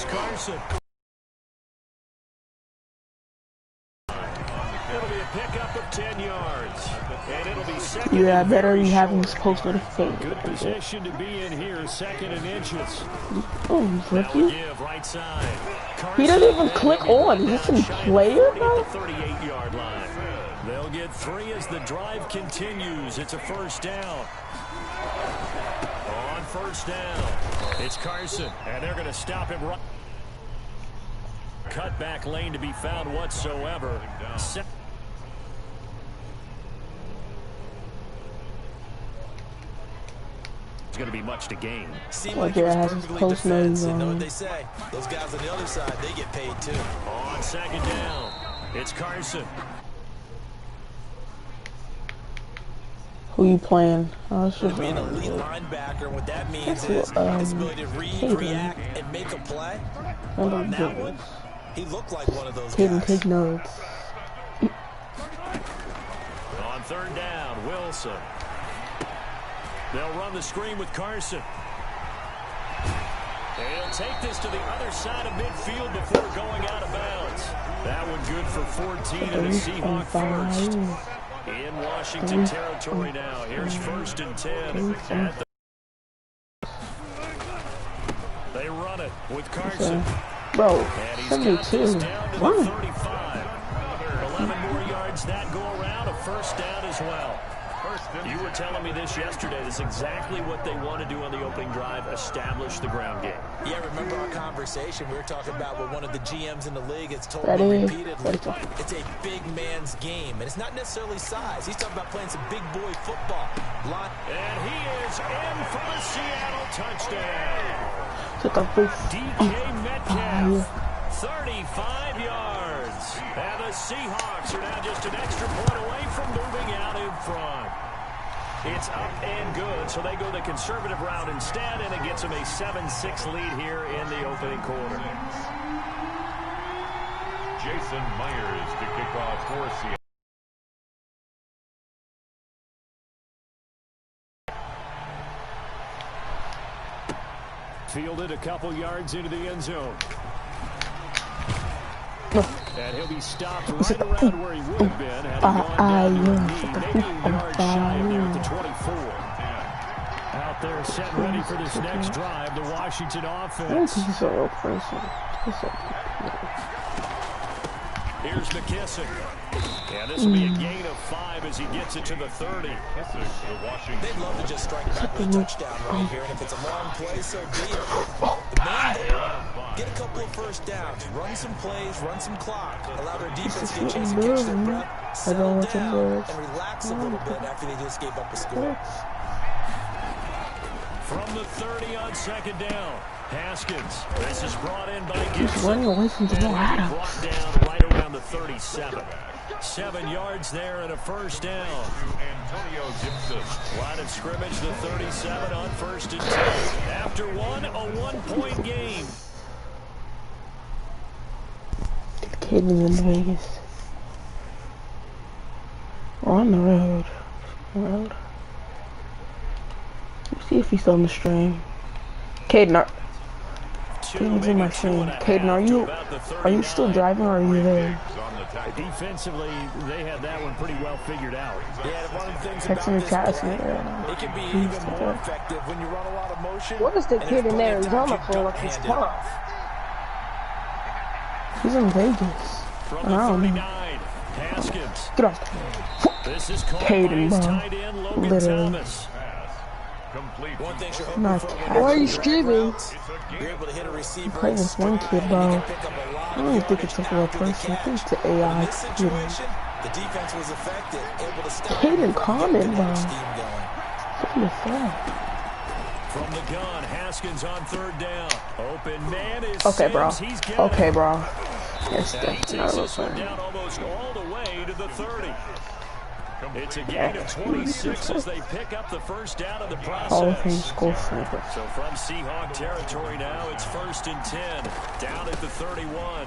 It's Carson. It'll be a pickup of 10 yards. And it'll be second. Yeah, I better be having this post notification. Good position to be in here, second and inches. Oh, rookie. Right side. He doesn't even click on. Is this a player, bro? 38-yard line. They'll get 3 as the drive continues. It's a first down. On first down, it's Carson, and they're going to stop him right. Cut back lane to be found whatsoever. It's going to be much to gain. Seems like it was perfectly defensive. Know what they say? Those guys on the other side, they get paid too. On second down, it's Carson. Who you playing? Being an elite linebacker, what that means is his ability to read, react, and make a play. On that one, he looked like one of those guys. Take notes. On third down, Wilson. They'll run the screen with Carson. They'll take this to the other side of midfield before going out of bounds. That one good for 14 and a Seahawk first. In Washington territory now. Here's first and 10. They run it with Carson. Bro, And he's 72. got this down to the Run. 35. 11 more yards that go around. A first down as well. You were telling me this yesterday. This is exactly what they want to do on the opening drive, establish the ground game. Yeah, remember our conversation? We were talking about what one of the GMs in the league has told me repeatedly. It's a big man's game, and it's not necessarily size. He's talking about playing some big boy football. And he is in for the Seattle touchdown. DK Metcalf, 35 yards. And the Seahawks are now just an extra point away from moving out in front. It's up and good, so they go the conservative route instead, and it gets them a 7-6 lead here in the opening quarter. Jason Myers to kick off for Seattle. Fielded a couple yards into the end zone. And he'll be stopped right around where he would have been had he gone down to a knee. Maybe a yard shy of there at the 24. Out there set ready for this next drive, the Washington offense. Here's McKissick. And this will be a gain of 5 as he gets it to the 30. They'd love to just strike back with a touchdown right here, and if it's a long play, so be it. The main there, get a couple of first downs, run some plays, run some clock, allow their defense to get a chance to catch their breath, settle down, and relax a little bit after they just gave up a score. From the 30 on second down, Haskins. This is brought in by Gibson. Running away from the brought down right around the 37. 7 yards there and a first down. Antonio Gibson. Line of scrimmage, the 37 on first and 10. After one, a 1-point game. Kid is in Vegas. We're on the road. Let's see if he's still on the stream. Caden, Caden's in my stream. Caden, are you still driving or are you there? Defensively, they had that one pretty well figured out. Yeah, one of the things about this play, it can be even more effective when you run a lot of motion. What is the kid in Arizona for like he's tough? He's in Vegas. From the 39, Haskins. Get off. This is Caden, bro. Literally. One thing you're Not Why are you streaming? You're able to hit a receiver. Playing this one kid, bro. I don't even think it's a real person. I think it's the AI. In this situation, the defense was effective, able to stop Caden Condon, bro. scheme going. What the fuck? From the gun, Haskins on third down. Open man is Okay, bro. Sims. He's got Okay, it. bro. Yes, And he that's takes not this one real. down almost all the way to the 30. It's a gain of 26 as they pick up the first down of the Hall of Fame process. school sniper. So from Seahawk territory now, it's first and 10. Down at the 31.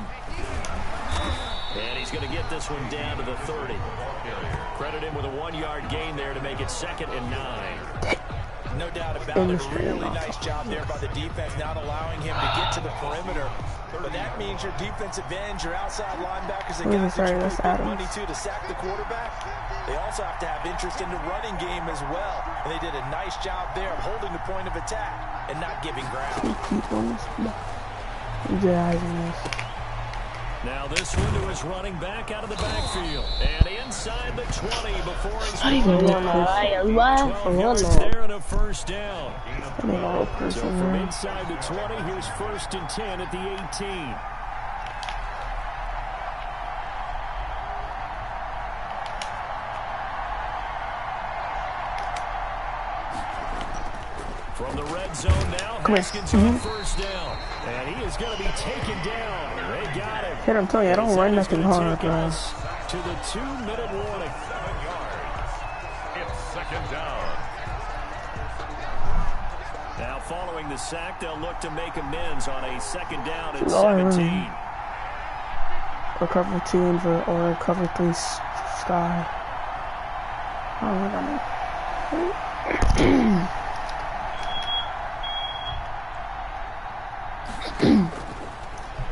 And he's going to get this one down to the 30. Credit him with a 1-yard gain there to make it second and 9. No doubt about it. A really nice job there by the defense, not allowing him to get to the perimeter. But that means your defensive ends, your outside linebackers, the guys that you pay big money to sack the quarterback, they also have to have interest in the running game as well. And they did a nice job there of holding the point of attack and not giving ground. Now this window is running back out of the backfield and inside the 20 before he's not even 12 yards there and a first down. So from inside the 20, here's 1st and 10 at the 18. From the red zone now, Haskins on 1st down. And he is going to be taken down. They got him. Hit him, tell you, I don't run nothing hard, bro. To the 2-minute warning. It's 2nd down. Now following the sack, they'll look to make amends on a 2nd down and 17. Or cover 2 invert, or cover 3 sky. I don't know.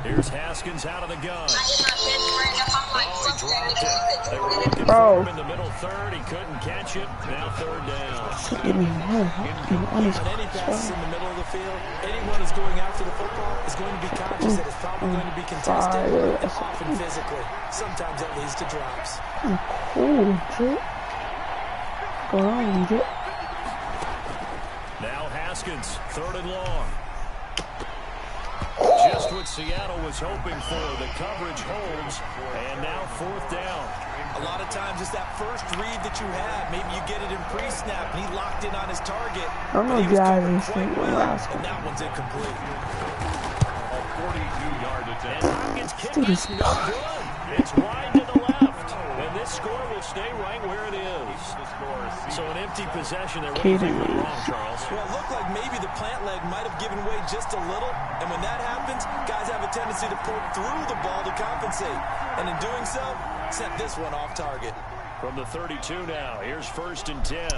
Here's Haskins out of the gun. Oh, he dropped it. They were looking for him in the middle third. He couldn't catch it. Now 3rd down. Give me one. On any passes in the middle of the field, anyone who's going after the football is going to be conscious that it's probably going to be contested and often physically. Sometimes that leads to drops. Cool, shit. Go on, get. Now Haskins, 3rd and long. Just what Seattle was hoping for. The coverage holds, and now 4th down. A lot of times it's that first read that you have. Maybe you get it in pre-snap, and he locked in on his target. I'm but he was driving covered quite well, and that one's incomplete. A 42-yard attempt. And Hopkins' kick is no good. It's wide to the left, and this score will stay right where it is. So an empty possession there. What do you think went wrong, Charles? Well, it looked like maybe the plant leg might have given way just a little, and when that happens, guys have a tendency to pull through the ball to compensate, and in doing so, sent this one off target. From the 32 now, here's 1st and 10.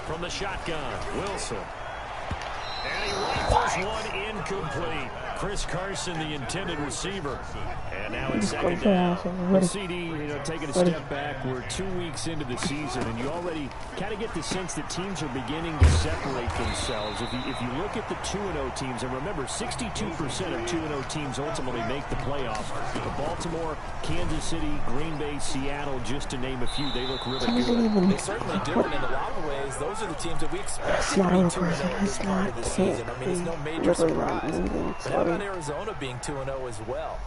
From the shotgun, Wilson. And he rifles one incomplete. Chris Carson, the intended receiver. And now it's 2nd down. Well, CD, taking a step back. We're 2 weeks into the season, and you already kind of get the sense that teams are beginning to separate themselves. If you look at the 2-0 teams, and remember, 62% of 2-0 teams ultimately make the playoffs. Baltimore, Kansas City, Green Bay, Seattle, just to name a few, they look really good. They're certainly different in a lot of ways. Those are the teams that we expect to be 2-0 this part of the season. I mean, it's no major surprise. But how about Arizona being 2-0 as well?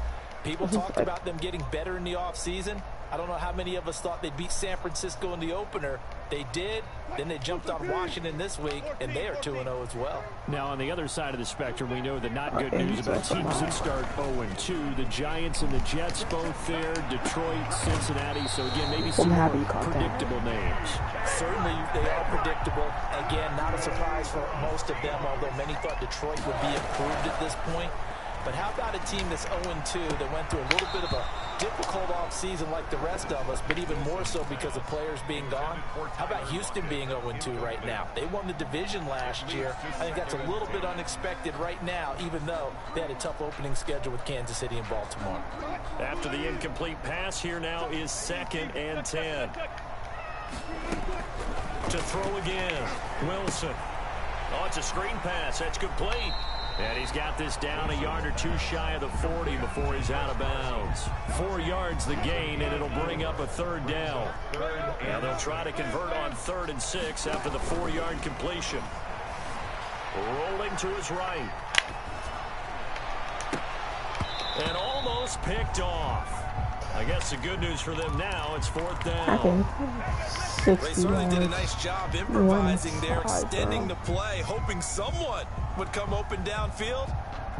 People talked about them getting better in the offseason. I don't know how many of us thought they'd beat San Francisco in the opener. They did. Then they jumped on Washington this week, and they are 2-0 as well. Now, on the other side of the spectrum, we know the not good news about teams that start 0-2. The Giants and the Jets both there. Detroit, Cincinnati. So, again, maybe some more predictable names. Certainly, they are predictable. Again, not a surprise for most of them, although many thought Detroit would be improved at this point. But how about a team that's 0-2 that went through a little bit of a difficult offseason like the rest of us, but even more so because of players being gone? How about Houston being 0-2 right now? They won the division last year. I think that's a little bit unexpected right now, even though they had a tough opening schedule with Kansas City and Baltimore. After the incomplete pass, here now is 2nd and 10. To throw again, Wilson. Oh, it's a screen pass. That's complete. And he's got this down a yard or two shy of the 40 before he's out of bounds. 4 yards the gain, and it'll bring up a 3rd down. Now they'll try to convert on 3rd and 6 after the 4-yard completion. Rolling to his right. And almost picked off. I guess the good news for them now, it's 4th down. They certainly did a nice job improvising there, extending the play, hoping someone would come open downfield,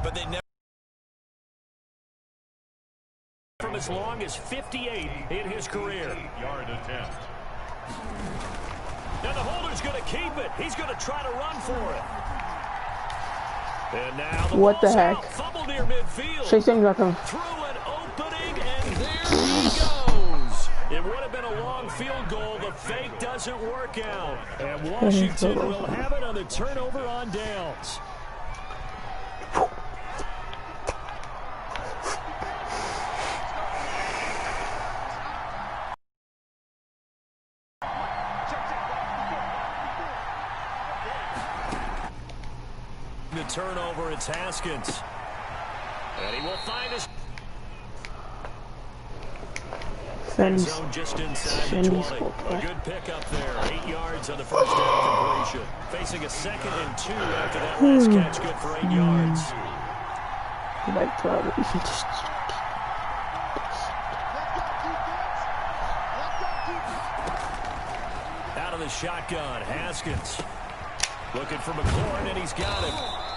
but they never. From as long as 58 in his career. 8-yard attempt. Now the holder's going to keep it. He's going to try to run for it. And now what the heck? Fumble near midfield. Say something like him. Through an opening, and there he goes. It would have been a long field goal. The fake doesn't work out. And Washington will have it on the turnover on downs. The turnover, it's Haskins. And he will find his zone just inside the 20. A good pickup there. 8 yards on the first down completion. Facing a 2nd and 2 after that last catch. Good for 8 yards. Out of the shotgun, Haskins. Looking for McLaurin, and he's got him.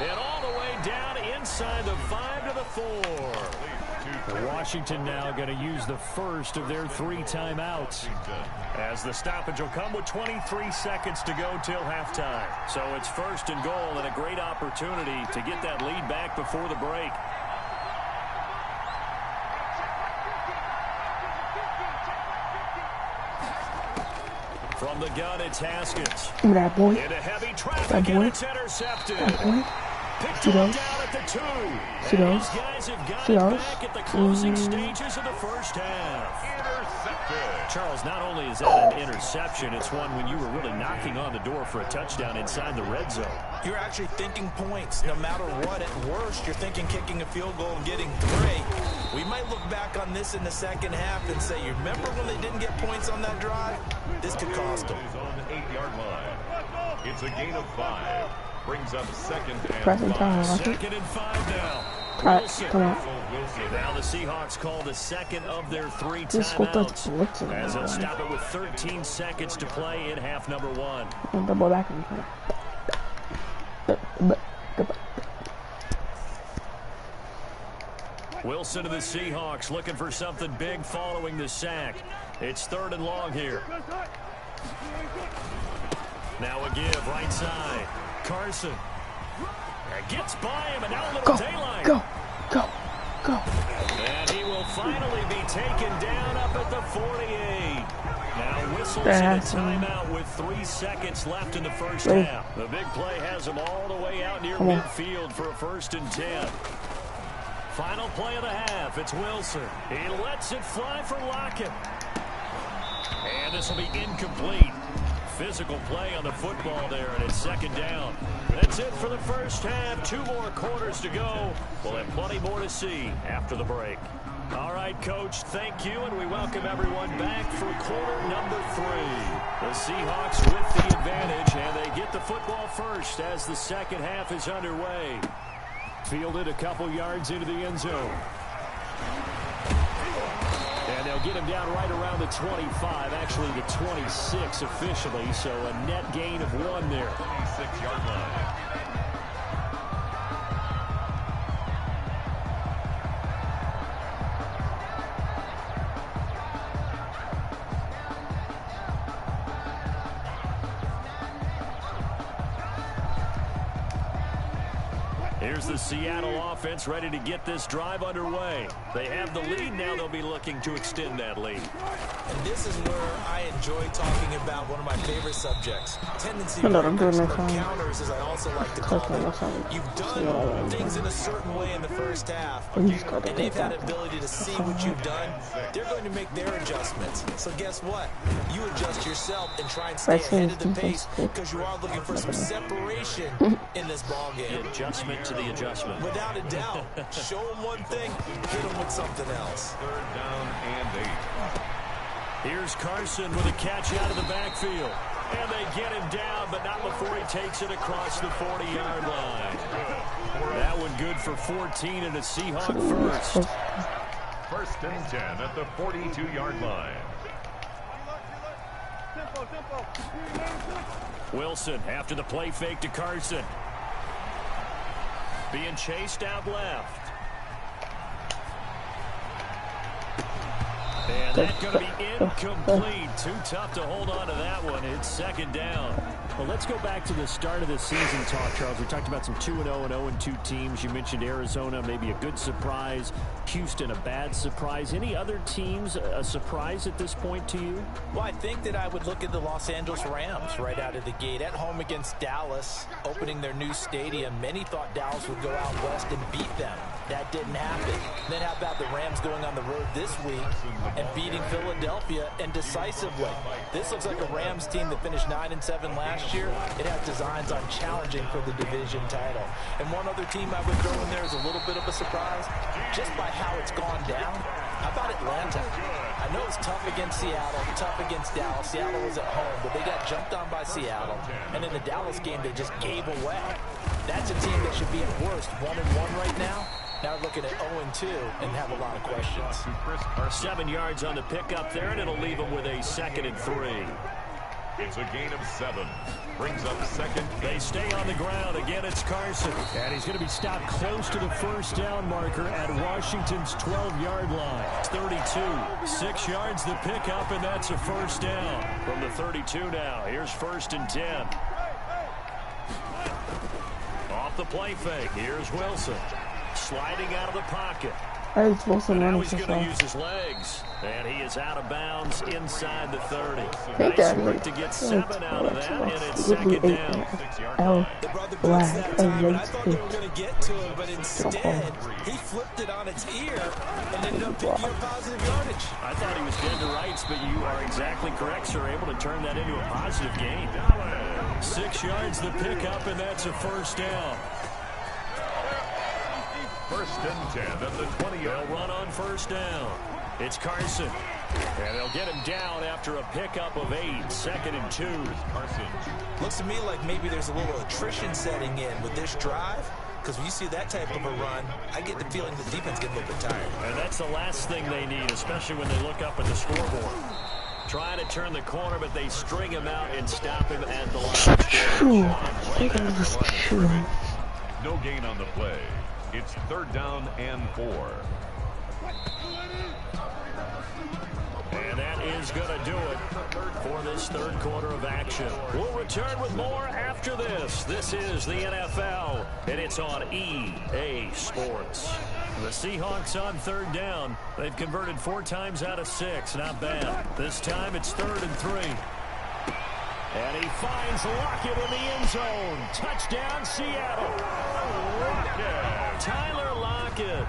And all the way down inside the 5 to the 4. Washington now going to use the first of their 3 timeouts. As the stoppage will come with 23 seconds to go till halftime. So it's 1st and goal and a great opportunity to get that lead back before the break. From the gun, it's Haskins. That boy. Into heavy traffic, and it's intercepted. Picked down at the 2. And these guys have got it back at the closing stages of the first half. Intercepted. Charles, not only is that an interception, it's one when you were really knocking on the door for a touchdown inside the red zone. You're actually thinking points. No matter what, at worst, you're thinking kicking a field goal and getting 3. We might look back on this in the second half and say, you remember when they didn't get points on that drive? This could cost them. On the 8-yard line. It's a gain of 5. Brings up 2nd and 5. 2nd and 5 now. Wilson. Now the Seahawks call the 2nd of their 3 timeouts. As they'll stop it with 13 seconds to play in half number 1. Wilson to the Seahawks looking for something big following the sack. It's 3rd and long here. Now a give right side. Carson. Gets by him and now a little daylight. Go. And he will finally be taken down up at the 48. Now whistles in a timeout with 3 seconds left in the first half. The big play has him all the way out near midfield for a 1st and 10. Final play of the half. It's Wilson. He lets it fly for Lockett. And this will be incomplete. Physical play on the football there, and it's 2nd down. That's it for the first half. 2 more quarters to go. We'll have plenty more to see after the break. All right, Coach, thank you, and we welcome everyone back for quarter number 3. The Seahawks with the advantage, and they get the football first as the second half is underway. Fielded a couple yards into the end zone. And they'll get him down right around the 25, actually the 26 officially, so a net gain of 1 there. 26-yard line. Here's the Seattle offense ready to get this drive underway. They have the lead. Now they'll be looking to extend that lead. And this is where I enjoy talking about one of my favorite subjects. Tendency breakers, or counters, as I also like to call them. You've done things in a certain way in the first half, and they've had the ability to see what you've done. They're going to make their adjustments. So guess what? You adjust yourself and try and stay ahead of the pace because you are looking for some separation in this ballgame. The adjustment to the adjustment. Without a doubt. Show them one thing, hit them with something else. 3rd down and 8. Here's Carson with a catch out of the backfield. And they get him down, but not before he takes it across the 40-yard line. That one good for 14 and a Seahawk first. 1st and 10 at the 42-yard line. Wilson after the play fake to Carson. Being chased out left. And that's going to be incomplete. Too tough to hold on to that one. It's second down. Well, let's go back to the start of the season talk, Charles. We talked about some 2-0 and 0-2 teams. You mentioned Arizona, maybe a good surprise. Houston, a bad surprise. Any other teams a surprise at this point to you? Well, I think that I would look at the Los Angeles Rams right out of the gate. At home against Dallas, opening their new stadium. Many thought Dallas would go out west and beat them. That didn't happen. Then how about the Rams going on the road this week and beating Philadelphia and decisively? This looks like a Rams team that finished 9-7 last year. It has designs on challenging for the division title. And one other team I would throw in there is a little bit of a surprise, just by how it's gone down. How about Atlanta? I know it's tough against Seattle, tough against Dallas. Seattle was at home, but they got jumped on by Seattle. And in the Dallas game, they just gave away. That's a team that should be at worst 1-1 right now. Now looking at 0-2 and have a lot of questions. 7 yards on the pickup there, and it'll leave them with a 2nd and 3. It's a gain of 7. Brings up second. They stay on the ground. Again, it's Carson. And he's going to be stopped close to the first down marker at Washington's 12-yard line. It's 32. 6 yards the pickup, and that's a first down. From the 32 now, here's 1st and 10. Off the play fake, here's Wilson. Sliding out of the pocket. It's Wilson now running he's so going to fast. use his legs. And he is out of bounds inside the 30. Take Nice that, work to get 7 out of that, and it's 2nd down. They brought the blitz that time, and I thought they were going to get to him, but instead, he flipped it on its ear and ended up picking up positive yardage. I thought he was dead to rights, but you are exactly correct, sir. Able to turn that into a positive gain. 6 yards the pickup, and that's a first down. 1st and 10 at the 20. They'll run on first down. It's Carson. And they'll get him down after a pickup of 8. 2nd and 2. Carson. Looks to me like maybe there's a little attrition setting in with this drive. Because when you see that type of a run, I get the feeling the defense gets a little bit tired. And that's the last thing they need, especially when they look up at the scoreboard. Trying to turn the corner, but they string him out and stop him at the line. No gain on the play. It's 3rd down and 4. And that is going to do it for this 3rd quarter of action. We'll return with more after this. This is the NFL, and it's on EA Sports. The Seahawks on 3rd down. They've converted 4 times out of 6. Not bad. This time it's 3rd and 3. And he finds Lockett in the end zone. Touchdown, Seattle. Tyler Lockett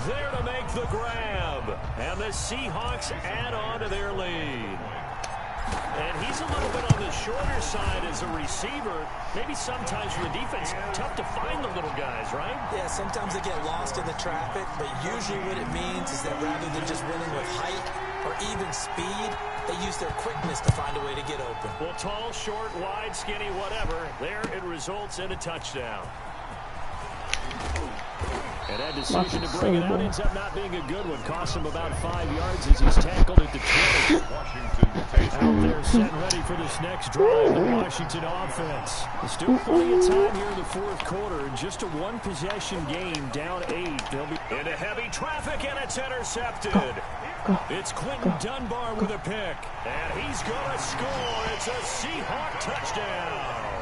there to make the grab. And the Seahawks add on to their lead. And he's a little bit on the shorter side as a receiver. Maybe sometimes for the defense, tough to find the little guys, right? Yeah, sometimes they get lost in the traffic, but usually what it means is that rather than just winning with height or even speed, they use their quickness to find a way to get open. Well, tall, short, wide, skinny, whatever. There it results in a touchdown. And that decision to bring it out ends up not being a good one. Cost him about 5 yards as he's tackled at the 20. Out there set ready for this next drive. The Washington offense. There's still plenty of time here in the 4th quarter. Just a 1-possession game, down 8. They'll be into heavy traffic, and it's intercepted. It's Quentin Dunbar with a pick. And he's going to score. It's a Seahawk touchdown.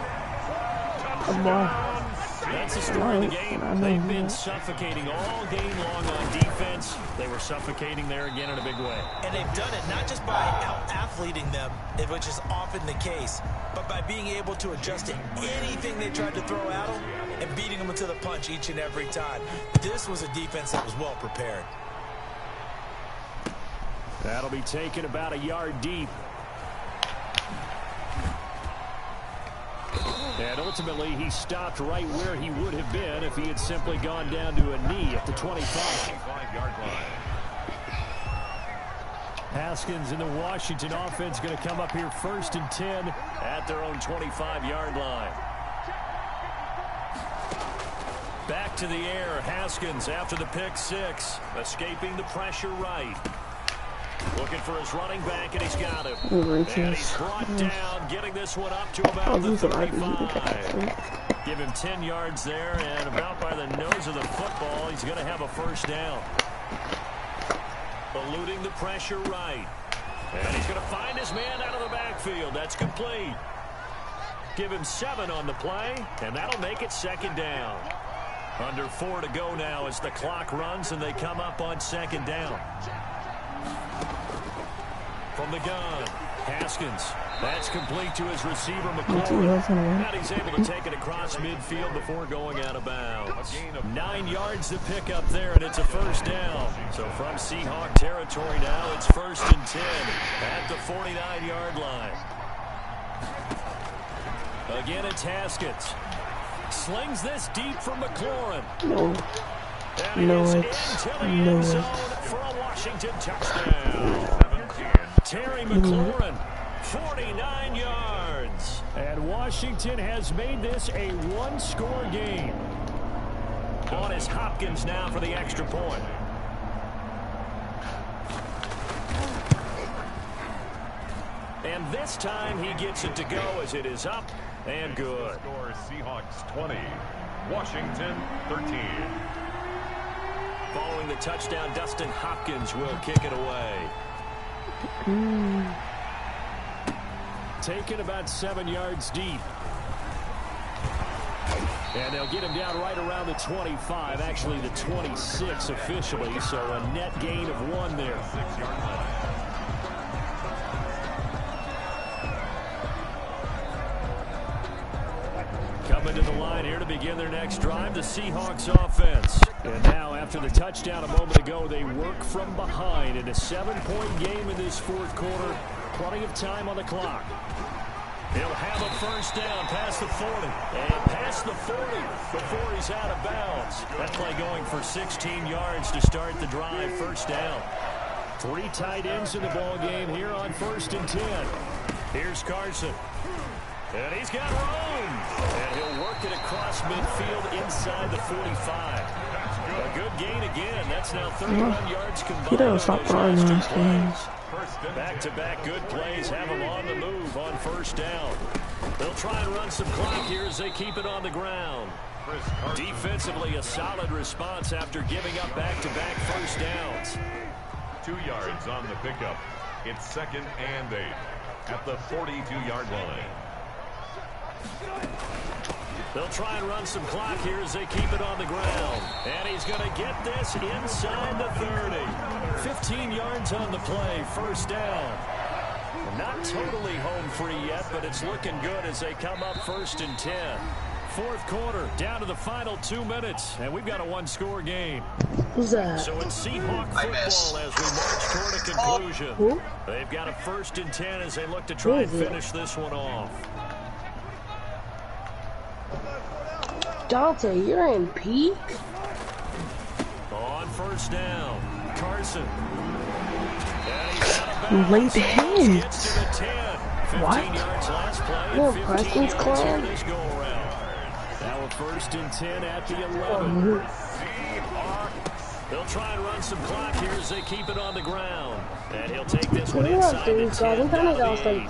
Come on. That's the story of the game. They've been suffocating all game long on defense. They were suffocating there again in a big way. And they've done it not just by out-athleting them, which is often the case, but by being able to adjust to anything they tried to throw at them and beating them to the punch each and every time. This was a defense that was well prepared. That'll be taken about a yard deep. And ultimately, he stopped right where he would have been if he had simply gone down to a knee at the 25-yard line. Haskins in the Washington offense going to come up here 1st and 10 at their own 25-yard line. Back to the air, Haskins after the pick 6, escaping the pressure right. Looking for his running back, and he's got him. And he's brought down, getting this one up to about the 35. Give him 10 yards there, and about by the nose of the football, he's going to have a first down. Eluding the pressure right. And he's going to find his man out of the backfield. That's complete. Give him 7 on the play, and that'll make it second down. Under 4 to go now as the clock runs and they come up on second down. From the gun, Haskins. That's complete to his receiver, McLaurin. And he's able to take it across midfield before going out of bounds. 9 yards to pick up there, and it's a first down. So from Seahawk territory now, it's 1st and 10 at the 49-yard line. Again, it's Haskins. Slings this deep for McLaurin. No. For a Washington touchdown. Terry McLaurin, 49 yards. And Washington has made this a 1-score game. On is Hopkins now for the extra point. And this time he gets it to go as it is up and good. Score Seahawks 20, Washington 13. Following the touchdown, Dustin Hopkins will kick it away. Taken about 7 yards deep. And they'll get him down right around the 25, actually the 26 officially, so a net gain of 1 there. 6-yard line. Coming to the line here to begin their next drive, the Seahawks offense. And now, after the touchdown a moment ago, they work from behind in a 7-point game in this 4th quarter. Plenty of time on the clock. He'll have a first down past the 40. And past the 40 before he's out of bounds. That play going for 16 yards to start the drive. First down. 3 tight ends in the ball game here on 1st and 10. Here's Carson. And he's got room. And he'll work it across midfield inside the 45. A good gain again. That's now 31 yards combined. He doesn't stop running in these games. Back-to-back good plays have him on the move on first down. They'll try and run some clock here as they keep it on the ground. Defensively, a solid response after giving up back-to-back first downs. 2 yards on the pickup. It's 2nd and 8 at the 42-yard line. They'll try and run some clock here as they keep it on the ground. And he's going to get this inside the 30. 15 yards on the play, first down. Not totally home free yet, but it's looking good as they come up 1st and 10. 4th quarter, down to the final 2 minutes, and we've got a 1-score game. Who's that? So it's Seahawk football as we march toward a conclusion. Who? They've got a 1st and 10 as they look to try and finish this one off. Dante, you're in peak? On first down, Carson. Late hits. What? No, Preston's clan? Now a 1st and 10 at the 11. They'll try and run some clock here as they keep it on the ground. And he'll take this one inside the 10.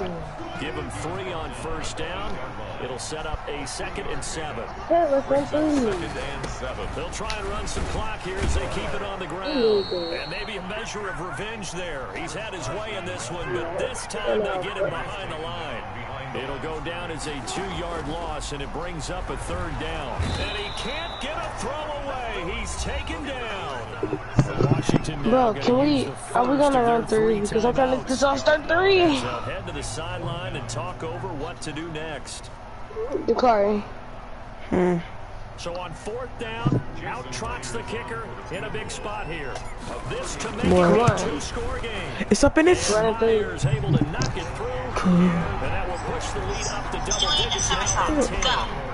Give him 3 on first down. It'll set up a 2nd and 7. Hey, let's run some. 2nd and 7. They'll try and run some clock here as they keep it on the ground. And maybe a measure of revenge there. He's had his way in this one, but this time they get him behind the line. It'll go down as a 2-yard loss, and it brings up a 3rd down. And he can't get a throw away. He's taken down. Washington Bro, are we gonna run 3? Because I'm trying to get off start 3. So head to the sideline and talk over what to do next. Dakari. So on 4th down, out trots the kicker in a big spot here. This to make it a 2-score game. It's up in it. Myers able to knock it through, and that will push the lead up to double digits now at 10.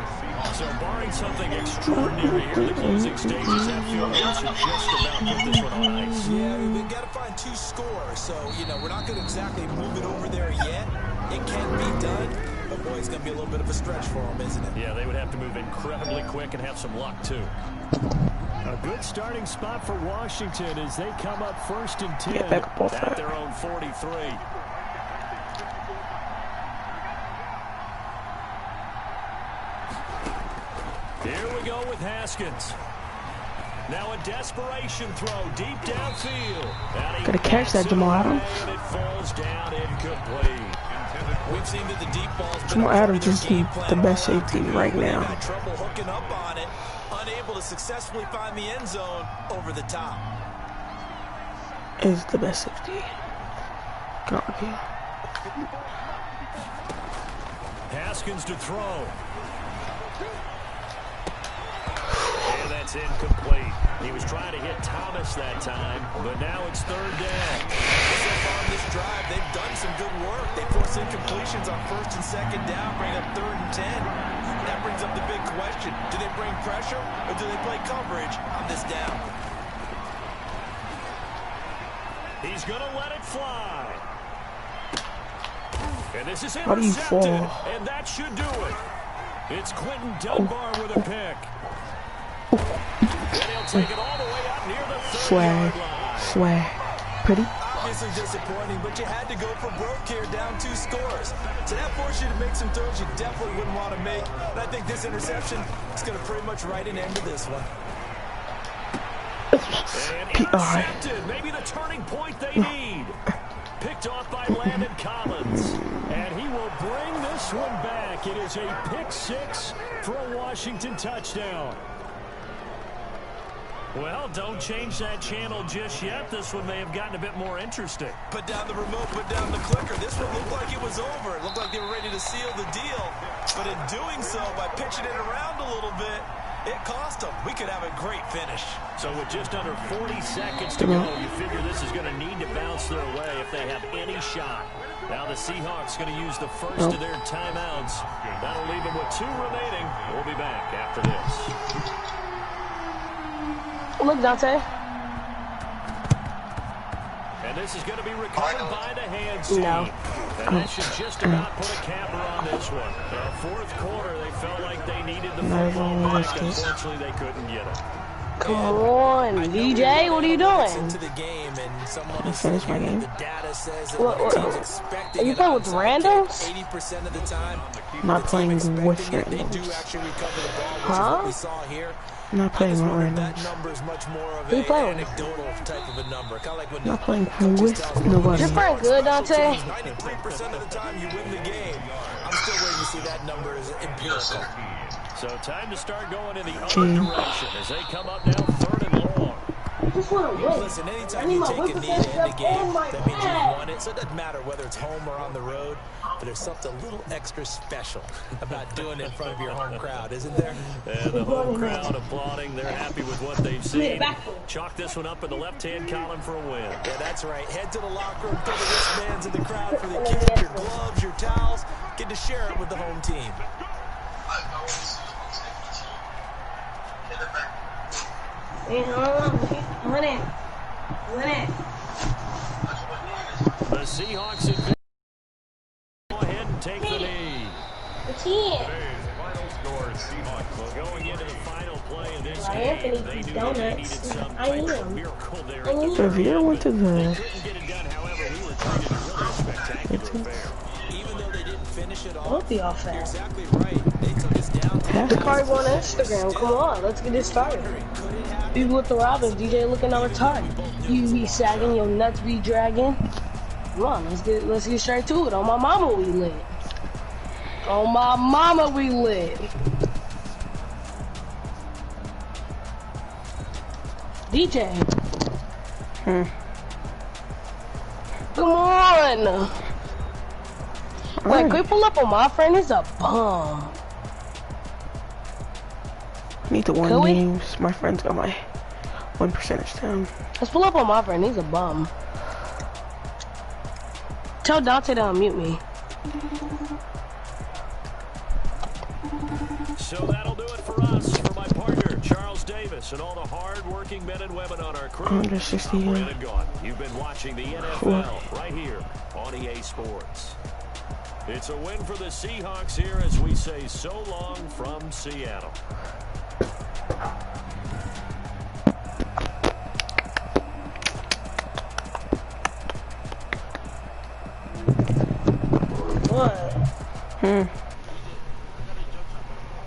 So barring something extraordinary here in the closing stages, that field goal should just about put this one on ice. Yeah, we've got to find 2 scores, so, we're not going to exactly move it over there yet. It can be done, but boy, it's going to be a little bit of a stretch for them, isn't it? Yeah, they would have to move incredibly quick and have some luck, too. A good starting spot for Washington as they come up 1st and 10 at their own 43. Here we go with Haskins. Now a desperation throw deep downfield. Gotta catch that, Jamal Adams. And it falls down incomplete. We've seen that the deep ball's Jamal Adams is the best safety right now. Had trouble hooking up on it, unable to successfully find the end zone over the top. Is the best safety. Go here. Haskins to throw. And that's incomplete. He was trying to hit Thomas that time, but now it's third down. So far on this drive, they've done some good work. They force incompletions on first and second down, bring up 3rd and 10. That brings up the big question. Do they bring pressure or do they play coverage on this down? He's going to let it fly. And this is How do you fall? intercepted, and that should do it. It's Quentin Dunbar with a pick. And he'll take it all the way out near the 30-yard line. Swag. Pretty. Obviously disappointing, but you had to go for broke here, down 2 scores. So that forced you to make some throws you definitely wouldn't want to make. And I think this interception is going to pretty much write an end to this one. And intercepted. Maybe the turning point they need. Picked off by Landon Collins. And he will bring this one back. It is a pick 6 for a Washington touchdown. Well, don't change that channel just yet. This one may have gotten a bit more interesting. Put down the remote, put down the clicker. This one looked like it was over. It looked like they were ready to seal the deal. But in doing so, by pitching it around a little bit, it cost them. We could have a great finish. So with just under 40 seconds to go, you figure this is going to need to bounce their way if they have any shot. Now the Seahawks going to use the first of their timeouts. That'll leave them with 2 remaining. We'll be back after this. Look, Dante. And this is going to be recovered by the hands team. No. And that should just about put a capper on this one. The 4th quarter, they felt like they needed the football back. Unfortunately, they couldn't get it. Come on, DJ, what are you doing? Into the game and someone I finished my game. the data says that What- the team's expecting are you it playing with outside randos? kick 80% of the time. Not The playing team with expecting it, they do randos. actually recover the ball, which is Huh? what we saw here. I'm not playing with That randoms. number is much more of Who you a playing with? anecdotal type of a number. Kind of like when Not playing coaches with tell us nobody. You're playing good, Dante. 93% of the time you win the game. I'm still waiting to see that number is empirical. So time to start going in the other direction as they come up now 3rd and long. Just want to win. Listen, I anytime need you my take a whip knee to end the up game, on my that means back. you've won it. So it doesn't matter whether it's home or on the road, but there's something a little extra special about doing it in front of your home crowd, isn't there? And the home crowd applauding. They're happy with what they've seen. back. Chalk this one up in the left-hand column for a win. Yeah, that's right. Head to the locker room, throw the wristbands in the crowd for the kids, your gloves, your towels. Get to share it with the home team. Win it. Win it. The Seahawks advance. Go ahead and take the lead. The team. Today's final score, Seahawks. Well, going into the final play of this game, Anthony they eats knew that they needed donuts. some I type of am. miracle there. I am. Javier went to the Couldn't get it done, however, we were treated a really spectacular affair. Even though they didn't finish it off, Don't be all you're fast. exactly right. They took us down to half. The card on Instagram. Come on, let's get this started. People with the Robins, DJ looking all retarded. You be sagging, your nuts be dragging. Come on, let's get straight to it. On my mama we lit. On my mama we lit. DJ. Come on. Like, can we pull up on my friend? He's a bum. Need to win Could we? games. My friend's got my 1% down. Let's pull up on my friend. He's a bum. Tell Dante to unmute me. So that'll do it for us. For my partner, Charles Davis, and all the hard-working men and women on our crew. 160. I'm Brandon Gaunt. You've been watching the NFL right here on EA Sports. It's a win for the Seahawks here as we say so long from Seattle. What?